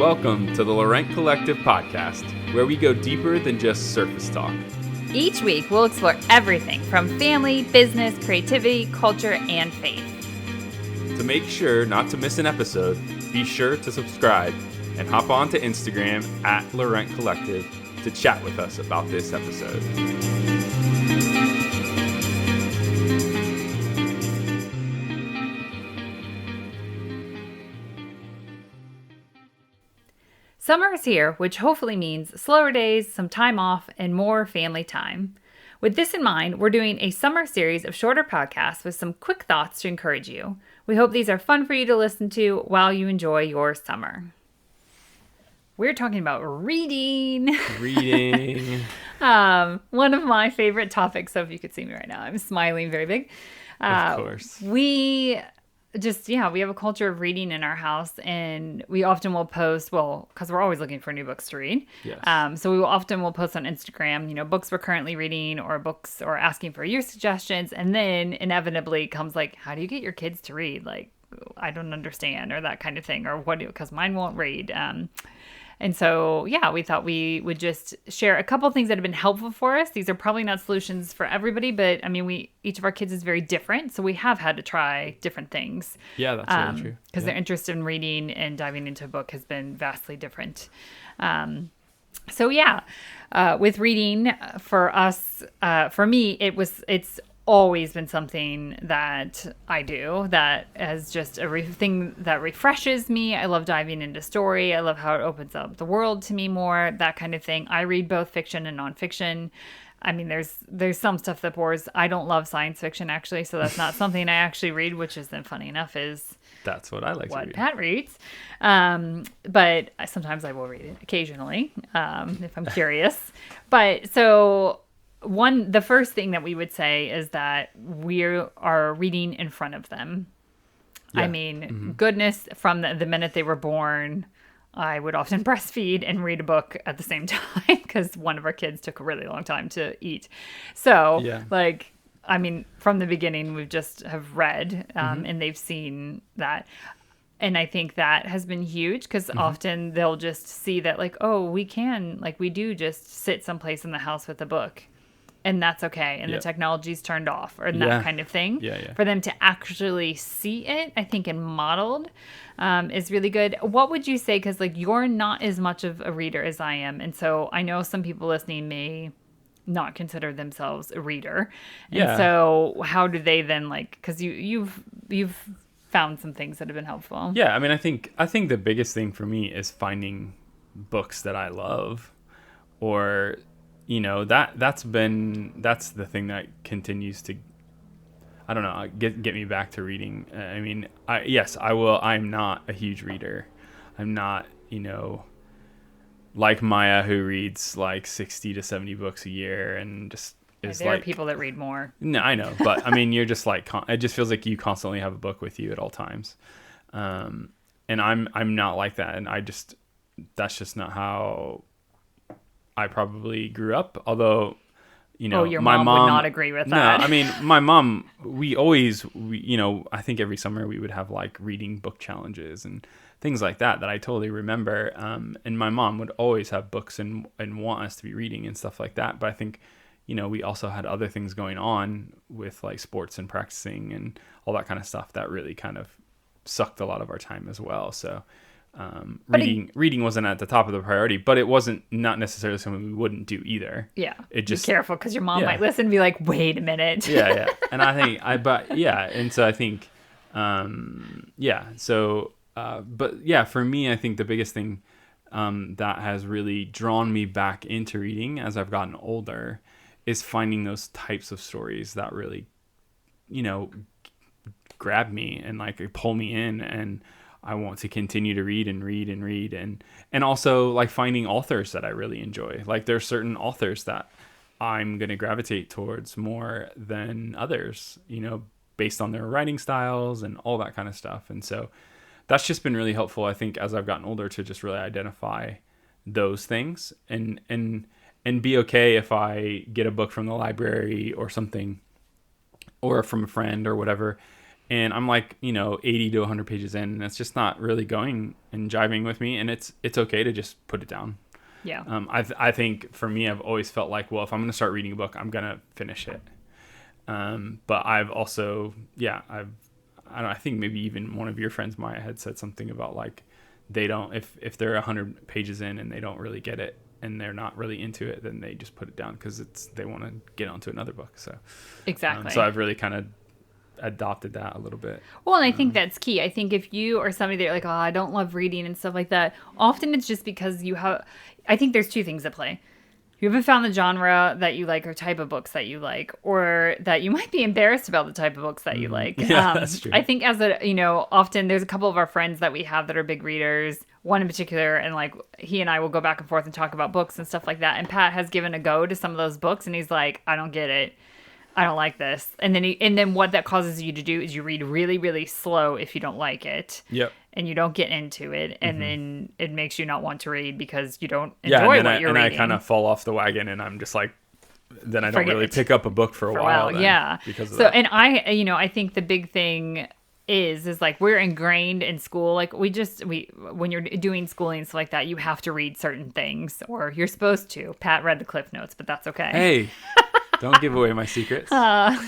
Welcome to the Laurent Collective podcast, where we go deeper than just surface talk. Each week, we'll explore everything from family, business, creativity, culture, and faith. To make sure not to miss an episode, be sure to subscribe and hop on to Instagram at Laurent Collective to chat with us about this episode. Summer is here, which hopefully means slower days, some time off, and more family time. With this in mind, we're doing a summer series of shorter podcasts with some quick thoughts to encourage you. We hope these are fun for you to listen to while you enjoy your summer. We're talking about reading. One of my favorite topics. So if you could see me right now, I'm smiling very big. Of course. We have a culture of reading in our house, and we often will post, because we're always looking for new books to read. Yes. So we will post on Instagram, books we're currently reading or asking for your suggestions. And then inevitably comes like, how do you get your kids to read? Like, I don't understand, or that kind of thing, or because mine won't read. And so, we thought we would just share a couple of things that have been helpful for us. These are probably not solutions for everybody, but each of our kids is very different. So we have had to try different things. Yeah, that's really true. Because their interest in reading and diving into a book has been vastly different. With reading for us, for me, it's always been something that I do that as just a thing that refreshes me. I love diving into story. I love how it opens up the world to me more, that kind of thing. I read both fiction and nonfiction. There's some stuff that bores. I don't love science fiction, actually, so that's not something I actually read, which is then funny enough is that's what I like to read. Pat reads. But sometimes I will read it occasionally if I'm curious. But so the first thing that we would say is that we are reading in front of them. Yeah. Goodness, from the minute they were born, I would often breastfeed and read a book at the same time because one of our kids took a really long time to eat. So, from the beginning, we just have read and they've seen that. And I think that has been huge because often they'll just see that we do just sit someplace in the house with a book. And that's okay. And the technology's turned off or that kind of thing. Yeah. For them to actually see it, I think, and modeled is really good. What would you say? Because you're not as much of a reader as I am. And so I know some people listening may not consider themselves a reader. And so how do they then because you've found some things that have been helpful. Yeah. I think the biggest thing for me is finding books that I love or that's the thing that continues to, I don't know, get me back to reading. I will. I'm not a huge reader. I'm not, like Maya, who reads 60 to 70 books a year and just is there are people that read more. No, I know, but you're just it just feels like you constantly have a book with you at all times. And I'm not like that. And that's just not how I probably grew up, although, your my mom would not agree with that. No, my mom, I think every summer we would have reading book challenges and things like that I totally remember. And my mom would always have books and want us to be reading and stuff like that. But I think, we also had other things going on with sports and practicing and all that kind of stuff that really kind of sucked a lot of our time as well. So, reading wasn't at the top of the priority, but it wasn't not necessarily something we wouldn't do either. Yeah. It just be careful because your mom might listen and be like, wait a minute. Yeah. And I think for me, I think the biggest thing that has really drawn me back into reading as I've gotten older is finding those types of stories that really, grab me and pull me in, and I want to continue to read and also finding authors that I really enjoy. There's certain authors that I'm going to gravitate towards more than others, based on their writing styles and all that kind of stuff. And so that's just been really helpful, I think, as I've gotten older to just really identify those things and be okay if I get a book from the library or something or from a friend or whatever, and I'm like, 80 to 100 pages in, and it's just not really going and jiving with me, and it's okay to just put it down. Yeah. I think for me, I've always felt like, well, if I'm going to start reading a book, I'm going to finish it. But I've also, I think maybe even one of your friends, Maya, had said something about like, they don't, if they're 100 pages in and they don't really get it and they're not really into it, then they just put it down because they want to get onto another book. So exactly. So I've really kind of adopted that a little bit. Well, and I think that's key. I think if you are somebody that like, oh, I don't love reading and stuff like that, often it's just because I think there's two things at play. You haven't found the genre that you like or type of books that you like, or that you might be embarrassed about the type of books that you like. Yeah, that's true. I think often there's a couple of our friends that we have that are big readers, one in particular, and like he and I will go back and forth and talk about books and stuff like that. And Pat has given a go to some of those books and he's like, I don't get it. I don't like this. And then what that causes you to do is you read really, really slow if you don't like it. Yep. And you don't get into it. And then it makes you not want to read because you don't enjoy what you're reading. And I kind of fall off the wagon and I'm just like, then I don't really pick up a book for a while. Yeah. Because of that. And I think the big thing is like we're ingrained in school. Like when you're doing schooling and stuff like that, you have to read certain things or you're supposed to. Pat read the Cliff Notes, but that's okay. Hey. Don't give away my secrets.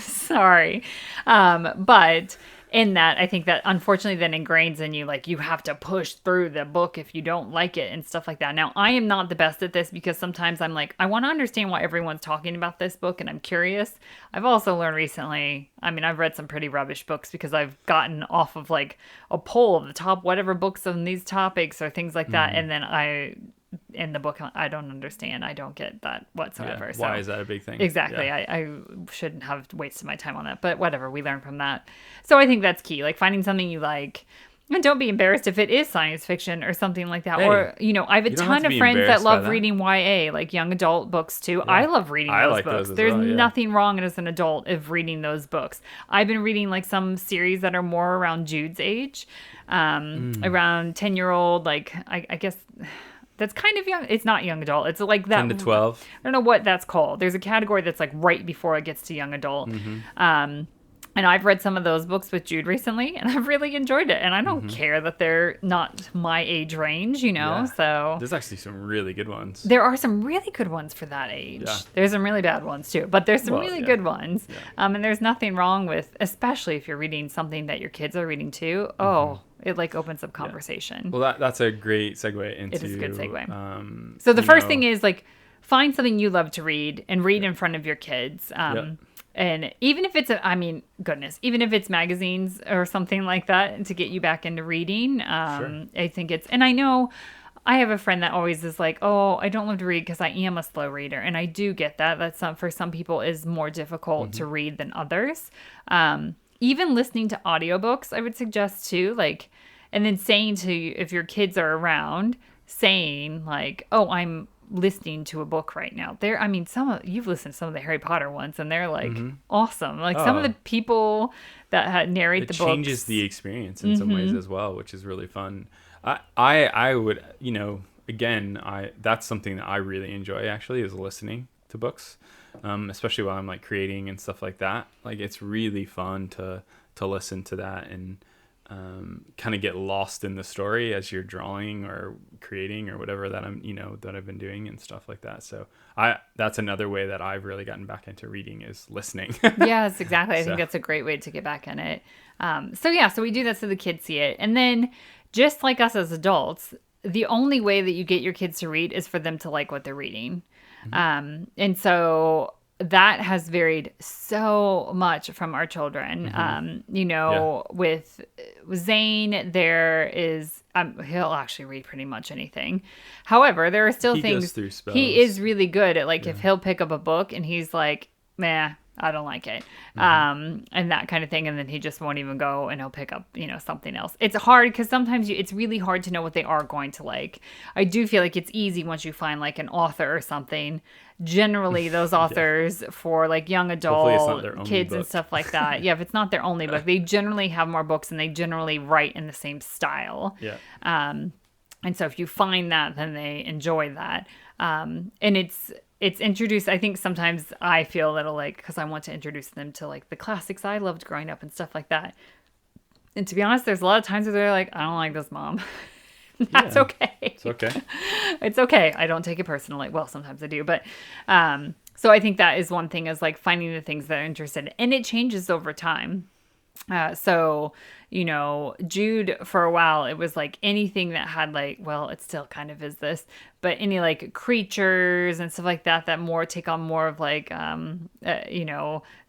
Sorry. But in that, I think that unfortunately then ingrains in you, like you have to push through the book if you don't like it and stuff like that. Now, I am not the best at this because sometimes I'm like, I want to understand why everyone's talking about this book and I'm curious. I've also learned recently, I've read some pretty rubbish books because I've gotten off of like a poll of the top whatever books on these topics or things like that. And then in the book, I don't understand. I don't get that whatsoever. Yeah. Why is that a big thing? Exactly. Yeah. I shouldn't have wasted my time on that, but whatever. We learn from that. So I think that's key. Like finding something you like, and don't be embarrassed if it is science fiction or something like that. Hey, or, I have a ton of friends that love reading YA, like young adult books too. Yeah. I love reading those books. There's nothing wrong as an adult of reading those books. I've been reading like some series that are more around Jude's age, around 10-year-old, like I guess... That's kind of young. It's not young adult. It's like that. 10 to 12. I don't know what that's called. There's a category that's like right before it gets to young adult. And I've read some of those books with Jude recently, and I've really enjoyed it. And I don't care that they're not my age range, Yeah. So there's actually some really good ones. There are some really good ones for that age. Yeah. There's some really bad ones too, but there's some really good ones. Yeah. And there's nothing wrong with, especially if you're reading something that your kids are reading too. It like opens up conversation. Well, that's a great segue into. It is a good segue. So the first thing is like find something you love to read and read in front of your kids. And even if it's even if it's magazines or something like that to get you back into reading, I think and I know I have a friend that always is like, oh, I don't love to read because I am a slow reader. And I do get that. That's for some people is more difficult to read than others. Even listening to audiobooks, I would suggest too, like, and then saying to you, if your kids are around, saying like, oh, I'm listening to a book right now. You've listened to some of the Harry Potter ones and they're like awesome. Like some of the people that narrate the books. It changes the experience in some ways as well, which is really fun. I would, again, that's something that I really enjoy actually is listening to books, especially while I'm like creating and stuff like that. Like it's really fun to listen to that and kind of get lost in the story as you're drawing or creating or whatever that that I've been doing and stuff like that. So that's another way that I've really gotten back into reading is listening. Yes, exactly. I think that's a great way to get back in it. So we do that so the kids see it. And then just like us as adults, the only way that you get your kids to read is for them to like what they're reading. And so that has varied so much from our children. With Zane, there is, he'll actually read pretty much anything. However, there are still things, goes through spells. He is really good at like, if he'll pick up a book and he's like, meh, I don't like it. And that kind of thing. And then he just won't even go and he'll pick up, something else. It's hard because sometimes it's really hard to know what they are going to like. I do feel like it's easy once you find like an author or something. Generally those authors for like young adult kids and stuff like that. Yeah. If it's not their only book, they generally have more books and they generally write in the same style. Yeah. And so if you find that, then they enjoy that. And it's introduced, I think sometimes I feel that like, because I want to introduce them to like the classics I loved growing up and stuff like that. And to be honest, there's a lot of times where they're like, I don't like this, Mom. That's Yeah. okay. It's okay. It's okay. I don't take it personally. Well, sometimes I do, but so I think that is one thing, is like finding the things that are interested, and it changes over time. So, Jude, for a while, it was like anything that had like, well, it still kind of is this, but any like creatures and stuff like that, that more take on more of like,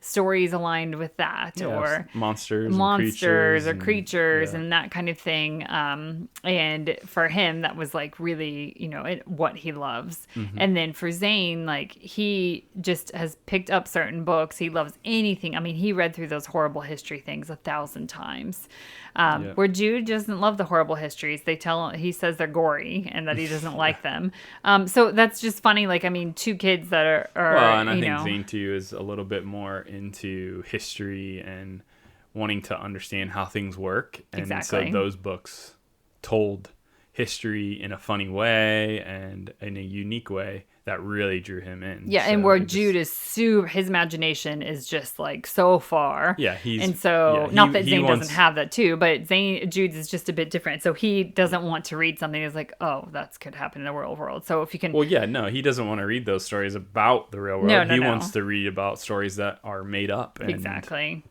stories aligned with that, Yeah, or monsters or creatures yeah. and that kind of thing. And for him, that was like really, what he loves. Mm-hmm. And then for Zane, like he just has picked up certain books. He loves anything. I mean, he read through those horrible history things 1,000 times. Yeah. Where Jude doesn't love the horrible histories. He says they're gory and that he doesn't like them. So that's just funny. Like, I mean, two kids that are Well, and I think Zane too is a little bit more into history and wanting to understand how things work. And Exactly. so those books told history in a funny way and in a unique way that really drew him in. Yeah, So and where it just- Jude is his imagination is just like so far. Yeah, not that he Zane wants- doesn't have that too, but Jude's is just a bit different. So he doesn't want to read something that's like, oh, that could happen in the real world. So if you can, Well, yeah, no, he doesn't want to read those stories about the real world. No, he no. wants to read about stories that are made up. And, exactly.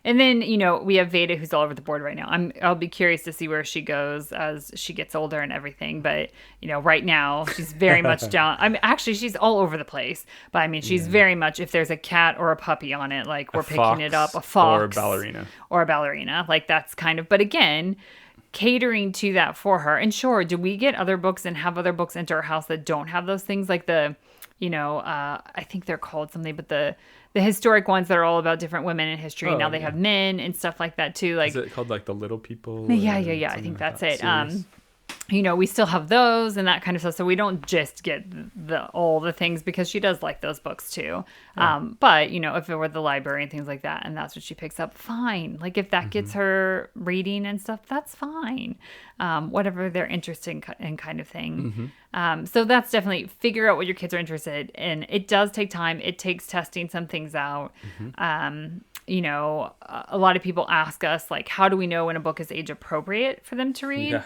And then, we have Veda, who's all over the board right now. I'll be curious to see where she goes as she gets older and everything. But, right now she's very much down. I mean, actually, she's all over the place. But I mean, she's very much, if there's a cat or a puppy on it, like we're picking it up, a fox. Or a ballerina. Or a ballerina. Like that's kind of, but again, catering to that for her. And sure, do we get other books and have other books into our house that don't have those things? Like I think they're called something, but the historic ones that are all about different women in history. Oh, Now they yeah. have men and stuff like that too. Like, Is it called like The Little People? yeah. or I something think like that's that it. series? We still have those and that kind of stuff. So we don't just get all the things, because she does like those books too. But if it were the library and things like that, and that's what she picks up, fine. Like if that gets her reading and stuff, that's fine. Whatever they're interested in kind of thing. So that's definitely figure out what your kids are interested in. It does take time. It takes testing some things out. A lot of people ask us, like, how do we know when a book is age appropriate for them to read? Yeah.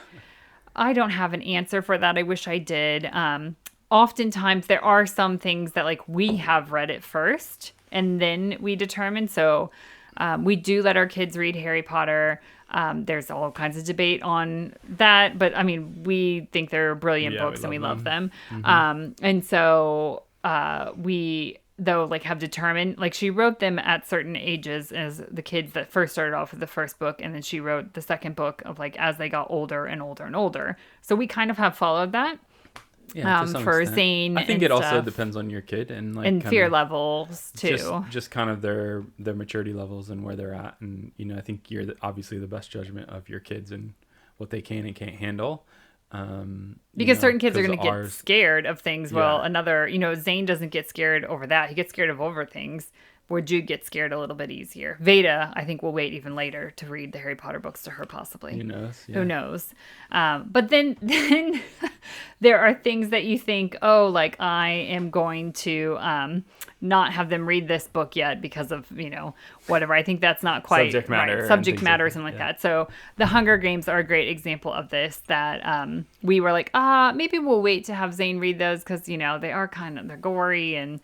I don't have an answer for that. I wish I did. Oftentimes there are some things that like we have read it first and then we determine. So we do let our kids read Harry Potter. There's all kinds of debate on that, but I mean, we think they're brilliant Yeah, books and we love love them. And so we though like have determined, like she wrote them at certain ages as the kids that first started off with the first book, and then she wrote the second book of like as they got older and older and older. So we kind of have followed that. Yeah, to some For extent. Zane I think and it also stuff. depends on your kid and like And kind fear of levels too. just kind of their maturity levels and where they're at. And I think you're obviously the best judgment of your kids and what they can and can't handle. Because certain kids are going to get ours- scared of things. Well, Yeah. another, Zane doesn't get scared over that. He gets scared of over things, where Jude gets scared a little bit easier. Veda, I think, will wait even later to read the Harry Potter books to her, possibly. Who knows? Yeah. Who knows? But then there are things that you think, oh, like I am going to not have them read this book yet because of, whatever. I think that's not quite Subject matter right. and Subject things matter, like something like that, yeah. that. So the Hunger Games are a great example of this, that we were like, maybe we'll wait to have Zane read those because, they are they're gory and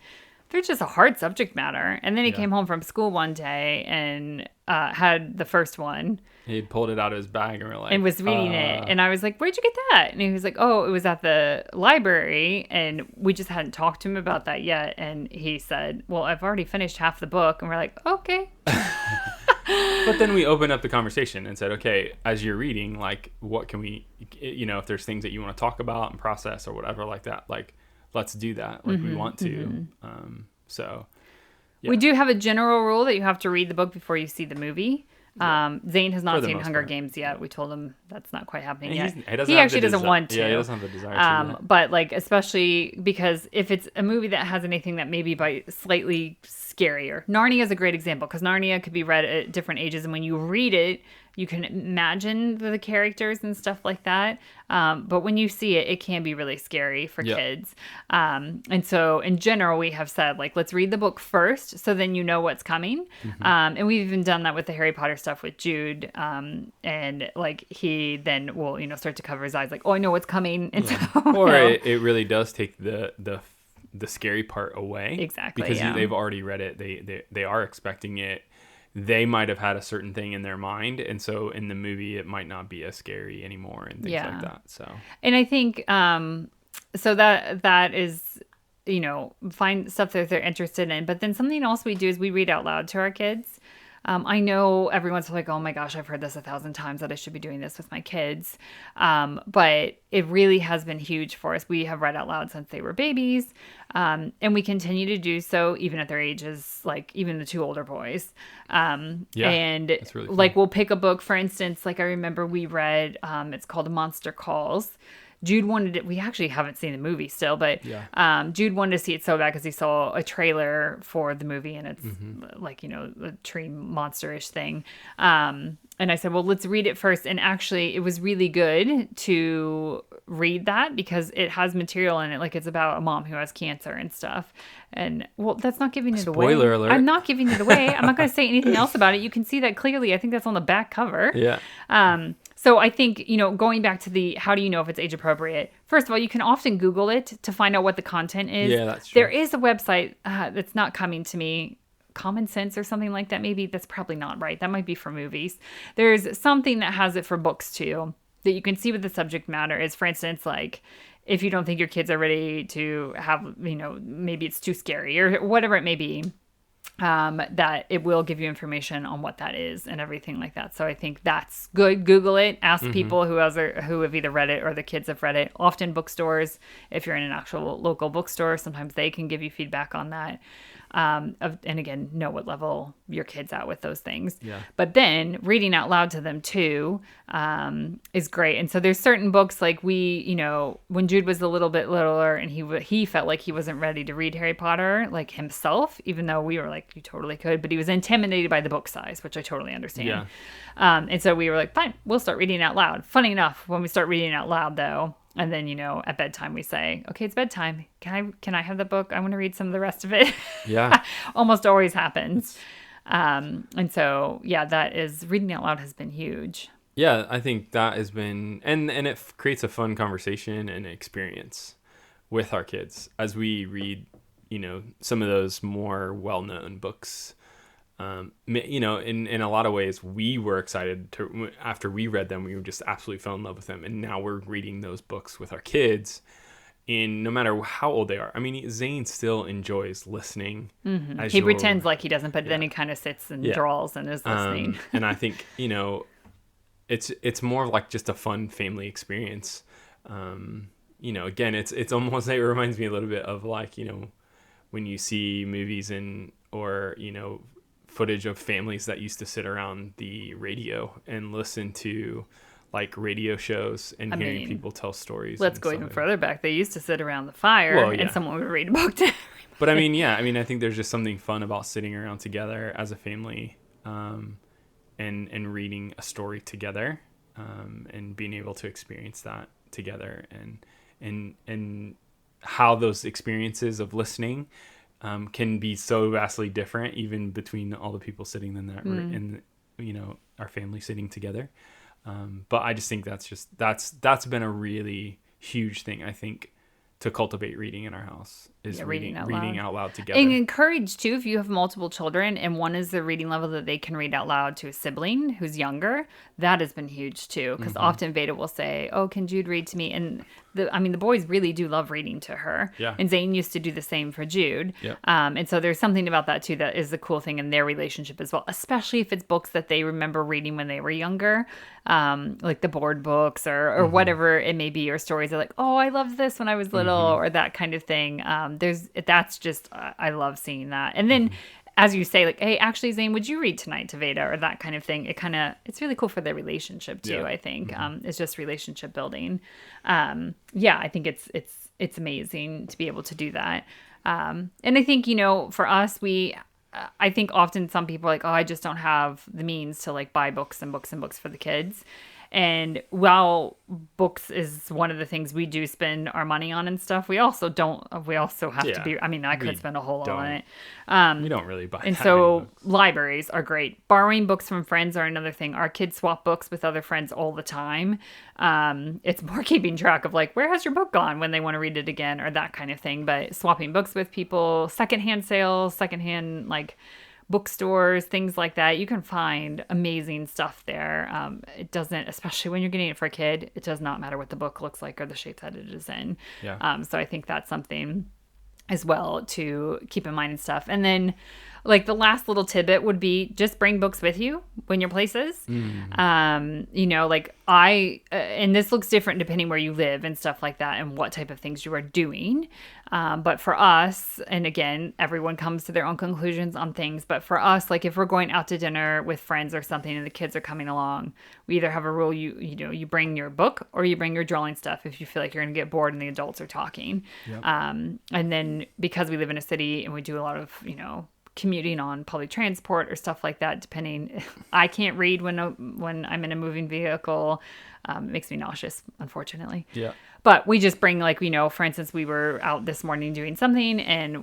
they're just a hard subject matter. And then he Yeah. came home from school one day and had the first one He pulled it out of his bag and we're like, and was reading it. And I was like, where'd you get that? And he was like, oh, it was at the library. And we just hadn't talked to him about that yet. And he said, well, I've already finished half the book. And we're like, okay. But then we opened up the conversation and said, okay, as you're reading, like, what can we, if there's things that you want to talk about and process or whatever like that, like, let's do that. Like, we want to. So, yeah. We do have a general rule that you have to read the book before you see the movie. Zane has For not the seen most Hunger part. Games yet. We told him that's not quite happening And yet. he doesn't He have actually the doesn't want to. Yeah, he doesn't have the desire to. Yet. But like, especially because if it's a movie that has anything that maybe by slightly scarier. Narnia is a great example because Narnia could be read at different ages, and when you read it, you can imagine the characters and stuff like that. But when you see it, it can be really scary for kids. And so in general, we have said, like, let's read the book first so then you know what's coming. And we've even done that with the Harry Potter stuff with Jude. And like he then will, start to cover his eyes like, oh, I know what's coming. And so, or it really does take the scary part away. Exactly. Because they've already read it. They are expecting it. They might have had a certain thing in their mind, and so in the movie it might not be as scary anymore and things like that. So, and I think so that is, find stuff that they're interested in. But then something else we do is we read out loud to our kids. I know everyone's like, oh my gosh, I've heard this 1,000 times that I should be doing this with my kids. But it really has been huge for us. We have read out loud since they were babies. And we continue to do so even at their ages, like even the 2 older boys. And really like we'll pick a book, for instance, like I remember we read, it's called Monster Calls. Jude wanted it. We actually haven't seen the movie still, but Jude wanted to see it so bad because he saw a trailer for the movie, and it's like, a tree monster-ish thing. And I said, well, let's read it first. And actually, it was really good to read that because it has material in it. Like, it's about a mom who has cancer and stuff. And, well, that's not giving it away. Spoiler alert. I'm not giving it away. I'm not going to say anything else about it. You can see that clearly. I think that's on the back cover. Yeah. So I think, going back to how do you know if it's age appropriate? First of all, you can often Google it to find out what the content is. Yeah, that's true. There is a website that's not coming to me, Common Sense or something like that. Maybe that's probably not right. That might be for movies. There's something that has it for books too, that you can see what the subject matter is. For instance, like if you don't think your kids are ready to have, maybe it's too scary or whatever it may be. That it will give you information on what that is and everything like that. So I think that's good. Google it. Ask people who have either read it or the kids have read it. Often bookstores, if you're in an actual local bookstore, sometimes they can give you feedback on that. And again, know what level your kid's at with those things. Yeah. But then reading out loud to them too is great. And so there's certain books like when Jude was a little bit littler and he felt like he wasn't ready to read Harry Potter like himself, even though we were like, you totally could, but he was intimidated by the book size, which I totally understand. Yeah. And so we were like, fine, we'll start reading out loud. Funny enough, when we start reading out loud though, and then, at bedtime we say, okay, it's bedtime. Can I have the book? I want to read some of the rest of it. Yeah. Almost always happens. And so, that is, reading out loud has been huge. Yeah, I think that has been, and it creates a fun conversation and experience with our kids as we read, some of those more well-known books. In a lot of ways, we were excited after we read them, we just absolutely fell in love with them. And now we're reading those books with our kids, and no matter how old they are. I mean, Zane still enjoys listening. Mm-hmm. He pretends like he doesn't, but then he kind of sits and drawls and is listening. And I think, it's more like just a fun family experience. Again, it's almost, it reminds me a little bit of like, when you see movies or footage of families that used to sit around the radio and listen to like radio shows and hearing people tell stories. Let's go even further back. They used to sit around the fire and someone would read a book to everybody. But I think there's just something fun about sitting around together as a family and reading a story together and being able to experience that together and how those experiences of listening can be so vastly different, even between all the people sitting in that in our family sitting together. But I just think that's been a really huge thing, I think, to cultivate reading in our house is reading out loud together. And encourage too, if you have multiple children and one is the reading level that they can read out loud to a sibling who's younger, that has been huge too. Because often Veda will say, oh, can Jude read to me? And the boys really do love reading to her. Yeah. And Zane used to do the same for Jude. Yep. And so there's something about that too that is the cool thing in their relationship as well, especially if it's books that they remember reading when they were younger, like the board books or whatever it may be, or stories are like, oh, I loved this when I was little, or that kind of thing. That's just, I love seeing that. And then as you say, like, hey, actually, Zane, would you read tonight to Veda, or that kind of thing? It's really cool for their relationship too. Yeah. I think it's just relationship building. I think it's amazing to be able to do that. And I think, for us, we I think often some people are like, oh, I just don't have the means to like buy books and books and books for the kids. And while books is one of the things we do spend our money on and stuff, we also have to Yeah, be, I mean, I we could spend a whole lot on don't. it. We don't really buy And that many so books. libraries are great. Borrowing books from friends are another thing. Our kids swap books with other friends all the time. It's more keeping track of like, where has your book gone when they want to read it again or that kind of thing. But swapping books with people, secondhand sales, secondhand like bookstores, things like that. You can find amazing stuff there. It doesn't, especially when you're getting it for a kid, it does not matter what the book looks like or the shape that it is in. Yeah. So I think that's something as well to keep in mind and stuff. And then like the last little tidbit would be just bring books with you when you're places. You know, like and this looks different depending where you live and stuff like that and what type of things you are doing. But for us, and again, everyone comes to their own conclusions on things. But for us, like if we're going out to dinner with friends or something and the kids are coming along, we either have a rule, you bring your book or you bring your drawing stuff if you feel like you're going to get bored and the adults are talking. Yep. And then because we live in a city and we do a lot of, commuting on public transport or stuff like that, depending, I can't read when I'm in a moving vehicle. It makes me nauseous, unfortunately. Yeah. But we just bring like, for instance, we were out this morning doing something and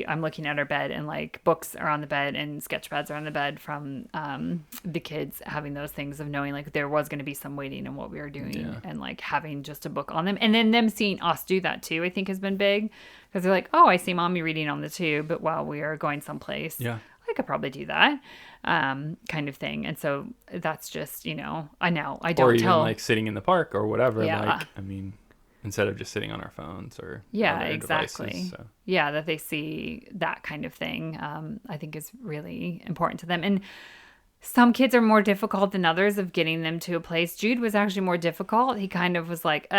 I'm looking at our bed and like books are on the bed and sketch pads are on the bed from the kids having those things of knowing like there was going to be some waiting in what we were doing and like having just a book on them. And then them seeing us do that too, I think has been big because they're like, oh, I see mommy reading on the tube, but while we are going someplace, Yeah. I could probably do that kind of thing. And so that's just, I know I don't Or even tell. like sitting in the park or whatever. Yeah. Like, I mean, instead of just sitting on our phones or Yeah, other exactly. devices, so. Yeah, that they see that kind of thing, I think is really important to them. And some kids are more difficult than others of getting them to a place. Jude was actually more difficult. He kind of was like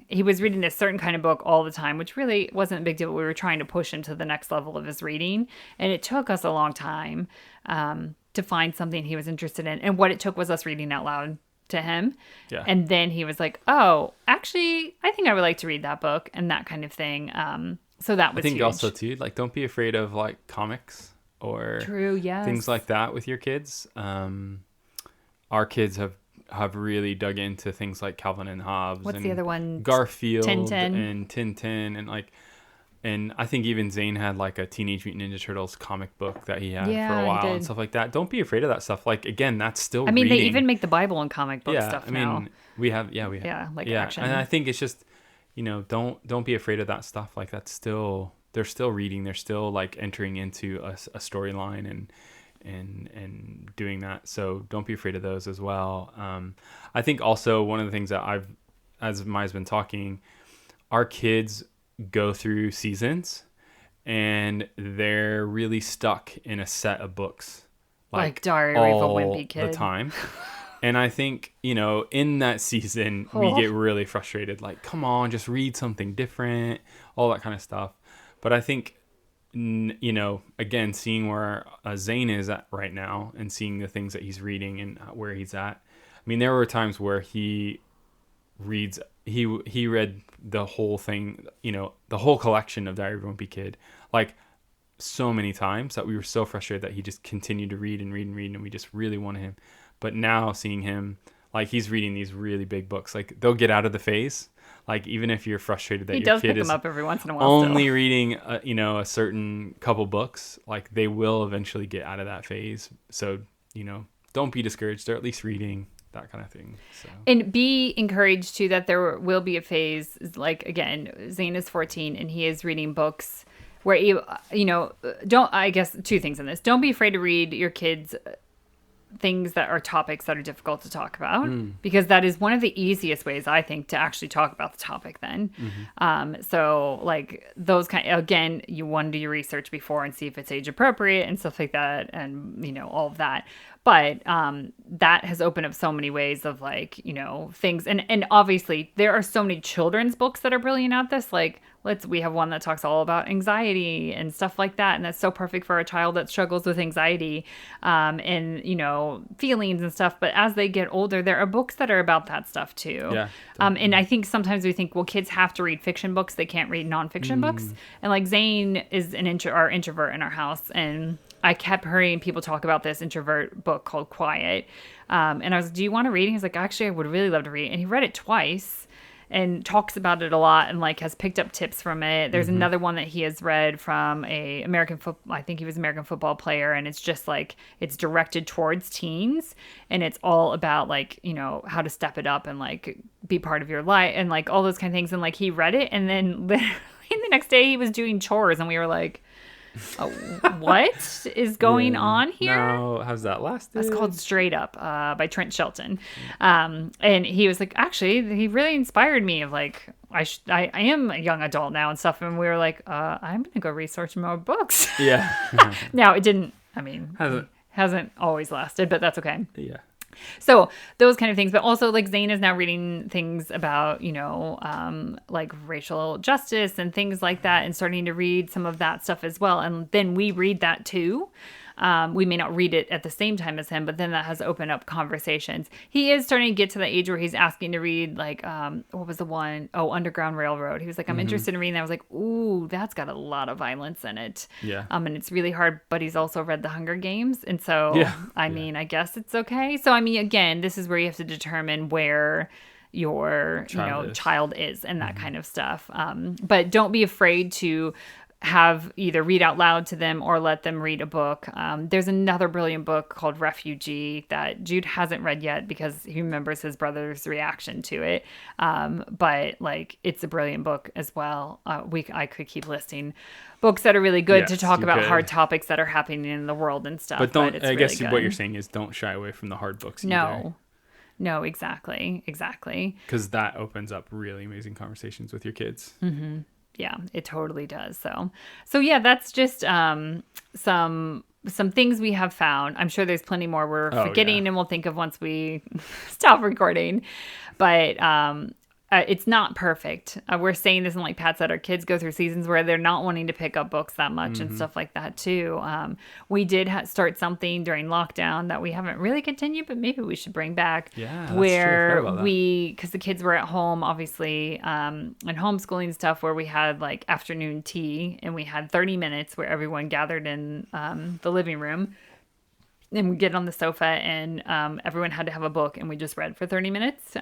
he was reading a certain kind of book all the time, which really wasn't a big deal. We were trying to push him to the next level of his reading. And it took us a long time to find something he was interested in. And what it took was us reading out loud to him. Yeah. And then he was like, oh, actually, I think I would like to read that book and that kind of thing. So that was I think huge. also too, like, don't be afraid of like comics or True, yes. things like that with your kids. Our kids have really dug into things like Calvin and Hobbes. What's and the other one? Garfield Tintin. and Tintin and I think even Zane had like a Teenage Mutant Ninja Turtles comic book that he had for Yeah, a he while did. and stuff like that. Don't be afraid of that stuff. Like, again, that's still I mean, reading. they even make the Bible and comic book stuff I mean, now. we have. Action. And I think it's just, don't be afraid of that stuff. Like, that's still, they're still reading. They're still like entering into a storyline and doing that. So don't be afraid of those as well. I think also one of the things that as Maya's been talking, our kids go through seasons and they're really stuck in a set of books. Like Diary of a all Wimpy Kid. the time. And I think, in that season, we get really frustrated. Like, come on, just read something different, all that kind of stuff. But I think, again, seeing where Zane is at right now and seeing the things that he's reading and where he's at. I mean, there were times where he read the whole thing, the whole collection of Diary of a Wimpy Kid, like so many times that we were so frustrated that he just continued to read and read and read, and we just really wanted him. But now seeing him, like, he's reading these really big books, like they'll get out of the phase. Like, even if you're frustrated that He your does kid pick is them up every once in a while. only still. reading, a certain couple books, like they will eventually get out of that phase. So, don't be discouraged. They're at least reading, that kind of thing. So. And be encouraged too that there will be a phase, like, again, Zane is 14 and he is reading books where don't, I guess two things in this. Don't be afraid to read your kids things that are topics that are difficult to talk about, because that is one of the easiest ways, I think, to actually talk about the topic then. So like those again, you want to do your research before and see if it's age appropriate and stuff like that, and all of that. But that has opened up so many ways of like, things. And obviously there are so many children's books that are brilliant at this. Like we have one that talks all about anxiety and stuff like that. And that's so perfect for a child that struggles with anxiety and, feelings and stuff. But as they get older, there are books that are about that stuff too. Yeah, and I think sometimes we think, well, kids have to read fiction books. They can't read nonfiction books. And like Zane is our introvert in our house. And I kept hearing people talk about this introvert book called Quiet. And I was like, do you want to read it? He's like, actually, I would really love to read it. And he read it twice and talks about it a lot and like has picked up tips from it. There's another one that he has read from a I think he was an American football player, and it's just like it's directed towards teens, and it's all about like, you know, how to step it up and like be part of your life and like all those kind of things. And like he read it, and then literally the next day he was doing chores, and we were like, oh, what is going on here? No, how's that lasted? It's called Straight Up by Trent Shelton. And he was like, actually, he really inspired me of like, I am a young adult now and stuff. And we were like, I'm going to go research more books. Yeah. Now, it didn't, I mean, Hasn't always lasted, but that's okay. Yeah. So those kind of things, but also like Zane is now reading things about, you know, like racial justice and things like that, and starting to read some of that stuff as well. And then we read that too. We may not read it at the same time as him, but then that has opened up conversations. He is starting to get to the age where he's asking to read like, what was the one? Oh, Underground Railroad. He was like, I'm interested in reading that. I was like, ooh, that's got a lot of violence in it. Yeah. And it's really hard, but he's also read The Hunger Games. And so, I mean, I guess it's okay. So, I mean, again, this is where you have to determine where your child is and that kind of stuff. But don't be afraid to have either read out loud to them or let them read a book. There's another brilliant book called Refugee that Jude hasn't read yet because he remembers his brother's reaction to it. But like, it's a brilliant book as well. I could keep listing books that are really good to talk about hard topics that are happening in the world and stuff. But don't, it's I really guess good. what you're saying is don't shy away from the hard books either. No, exactly. Because that opens up really amazing conversations with your kids. Mm-hmm. Yeah, it totally does. So yeah, that's just some things we have found. I'm sure there's plenty more we're forgetting and we'll think of once we stop recording. But it's not perfect. We're saying this, and like Pat said, our kids go through seasons where they're not wanting to pick up books that much and stuff like that too. We did start something during lockdown that we haven't really continued, but maybe we should bring back. Yeah, that's where true. because the kids were at home, obviously, and homeschooling stuff, where we had like afternoon tea and we had 30 minutes where everyone gathered in the living room. And we get on the sofa, and everyone had to have a book, and we just read for 30 minutes.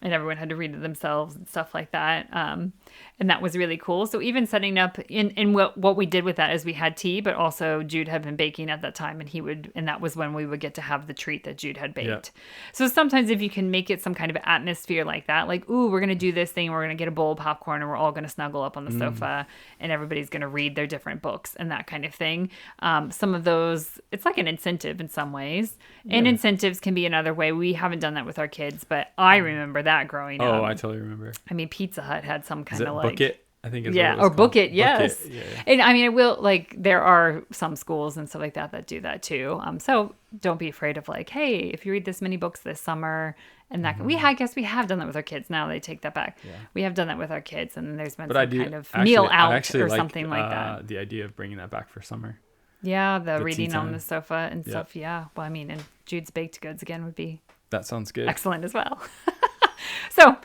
And everyone had to read it themselves and stuff like that. And that was really cool. So even setting up in what we did with that is we had tea, but also Jude had been baking at that time, and that was when we would get to have the treat that Jude had baked. Yep. So sometimes if you can make it some kind of atmosphere like that, like, ooh, we're going to do this thing, we're going to get a bowl of popcorn and we're all going to snuggle up on the sofa and everybody's going to read their different books and that kind of thing. Some of those, it's like an incentive in some ways. And incentives can be another way. We haven't done that with our kids, but I remember that growing up. Oh, I totally remember. I mean, Pizza Hut had some kind of like Book It, I think is yeah, what it was or Book It, called. yes. Book It, yeah. And I mean, I will like there are some schools and stuff like that do that too. So don't be afraid of like, hey, if you read this many books this summer, and that I guess we have done that with our kids. Now they take that back. Yeah. We have done that with our kids, and there's been kind of meal out or something like that. The idea of bringing that back for summer. Yeah, the reading on the sofa and stuff. Yeah, well, I mean, and Jude's baked goods again would be that sounds good. Excellent as well. So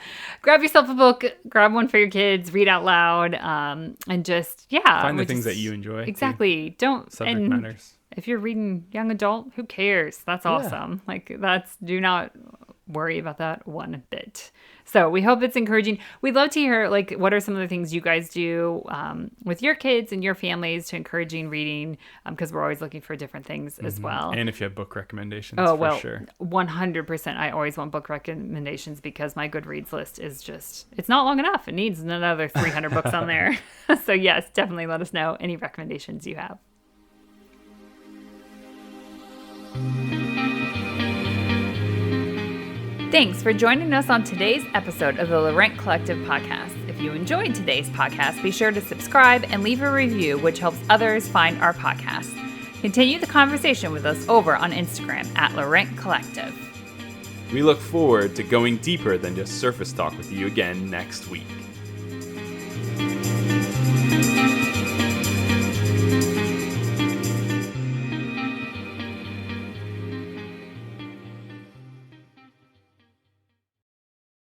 grab yourself a book, grab one for your kids, read out loud, and just, find the things that you enjoy. Exactly. Subject matters. If you're reading young adult, who cares? That's awesome. Like do not worry about that one bit. So we hope it's encouraging. We'd love to hear, like, what are some of the things you guys do with your kids and your families to encouraging reading, because we're always looking for different things as well. And if you have book recommendations, for sure. 100%. I always want book recommendations because my Goodreads list is just, it's not long enough. It needs another 300 books on there. So yes, definitely let us know any recommendations you have. Thanks for joining us on today's episode of the Laurent Collective podcast. If you enjoyed today's podcast, be sure to subscribe and leave a review, which helps others find our podcast. Continue the conversation with us over on Instagram at Laurent Collective. We look forward to going deeper than just surface talk with you again next week.